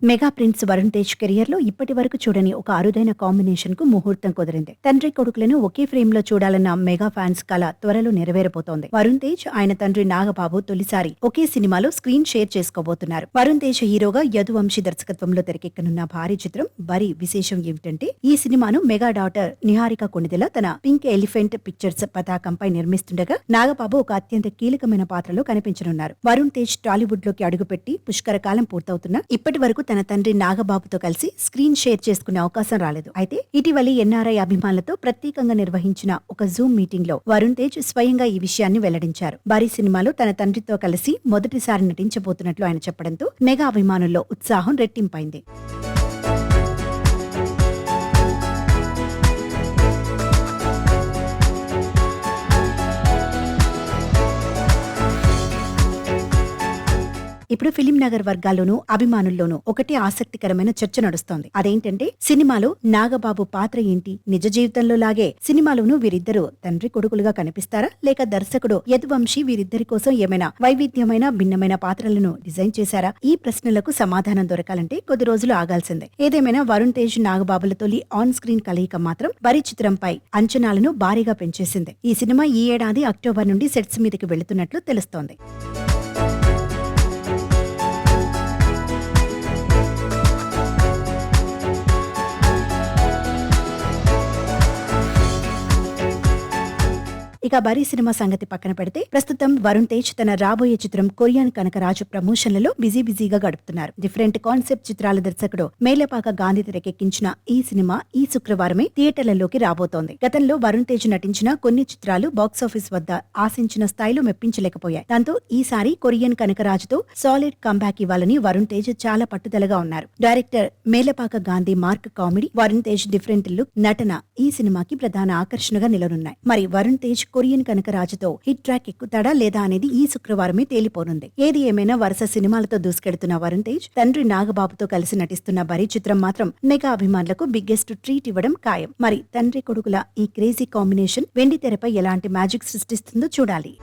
Mega prince Varun Tej career లో ఇప్పటి వరకు చూడని ఒక అరుదైన కాంబినేషన్ కు ముహూర్తం కుదిరింది. తండ్రి కొడుకులను ఒకే ఫ్రేమ్ లో చూడాలన్న మెగా ఫ్యాన్స్ కల త్వరలో నెరవేరబోతోంది. వరుణ్ తేజ్ ఆయన తండ్రి నాగబాబు తొలిసారి ఒకే సినిమాలో స్క్రీన్ షేర్ చేసుకోబోతున్నారు. వరుణ్ తేజ్ హీరోగా యదువంశీ దర్శకత్వంలో తెరకెక్కనున్న భారీ చిత్రం బరి. విశేషం ఏమిటంటే ఈ సినిమాను మెగా డాటర్ నిహారిక కొణిదెల తన పింక్ ఎలిఫెంట్ పిక్చర్స్ పతాకంపై నిర్మిస్తుండగా నాగబాబు ఒక అత్యంత కీలకమైన పాత్రలో కనిపించనున్నారు. వరుణ్ తేజ్ టాలీవుడ్ లోకి అడుగుపెట్టి పుష్కర కాలం పూర్తవుతున్నా ఇప్పటి వరకు తన తండ్రి నాగబాబుతో కలిసి స్క్రీన్ షేర్ చేసుకునే అవకాశం రాలేదు. అయితే ఇటీవలి ఎన్ఆర్ఐ అభిమానులతో ప్రత్యేకంగా నిర్వహించిన ఒక జూమ్ మీటింగ్ లో వరుణ్ తేజ్ స్వయంగా ఈ విషయాన్ని వెల్లడించారు. భారీ సినిమాలో తన తండ్రితో కలిసి మొదటిసారి నటించబోతున్నట్లు ఆయన చెప్పడంతో మెగా అభిమానుల్లో ఉత్సాహం రెట్టింపైంది. ఇప్పుడు ఫిలిం నగర్ వర్గాల్లోనూ అభిమానుల్లోనూ ఒకటి ఆసక్తికరమైన చర్చ నడుస్తోంది. అదేంటంటే సినిమాలో నాగబాబు పాత్ర ఏంటి? నిజ జీవితంలో లాగే సినిమాలోనూ వీరిద్దరూ తండ్రి కొడుకులుగా కనిపిస్తారా, లేక దర్శకుడు యదువంశీ వీరిద్దరి కోసం ఏమైనా వైవిధ్యమైన భిన్నమైన పాత్రలను డిజైన్ చేశారా? ఈ ప్రశ్నలకు సమాధానం దొరకాలంటే కొద్ది రోజులు ఆగాల్సిందే. ఏదేమైనా వరుణ్ తేజ్ నాగబాబుల తొలి ఆన్ స్క్రీన్ కలయిక మాత్రం బరి చిత్రంపై అంచనాలను భారీగా పెంచేసింది. ఈ సినిమా ఈ ఏడాది అక్టోబర్ నుండి సెట్స్ మీదకి వెళుతున్నట్లు తెలుస్తోంది. ఇక బరి సినిమా సంగతి పక్కన పెడితే ప్రస్తుతం వరుణ్ తేజ్ తన రాబోయే చిత్రం కొరియన్ కనకరాజు ప్రమోషన్లలో బిజీగా గడుపుతున్నారు. డిఫరెంట్ కాన్సెప్ట్ చిత్రాల దర్శకుడు మేలపాక గాంధీ తెరకెక్కించిన ఈ సినిమా ఈ శుక్రవారమే థియేటర్లలోకి రాబోతోంది. గతంలో వరుణ్ తేజ్ నటించిన కొన్ని చిత్రాలు బాక్సాఫీస్ వద్ద ఆశించిన స్థాయిలో మెప్పించలేకపోయాయి. దాంతో ఈసారి కొరియన్ కనకరాజుతో సాలిడ్ కంబ్యాక్ ఇవ్వాలని వరుణ్ తేజ్ చాలా పట్టుదలగా ఉన్నారు. Director Merlapaka Gandhi mark comedy, Varun Tej different look, నటన ఈ సినిమాకి ప్రధాన ఆకర్షణగా నిలనున్నాయి. మరి వరుణ్ తేజ్ కొరియన్ కనకరాజుతో హిట్ ట్రాక్ ఎక్కుతాడా లేదా అనేది ఈ శుక్రవారమే తేలిపోనుంది. ఏది ఏమైనా వరుస సినిమాలతో దూసుకెడుతున్న వరుణ్ తేజ్ తండ్రి నాగబాబుతో కలిసి నటిస్తున్న బరి చిత్రం మాత్రం మెగా అభిమానులకు బిగ్గెస్ట్ ట్రీట్ ఇవ్వడం ఖాయం. మరి తండ్రి కొడుకుల ఈ క్రేజీ కాంబినేషన్ వెండి తెరపై ఎలాంటి మ్యాజిక్ సృష్టిస్తుందో చూడాలి.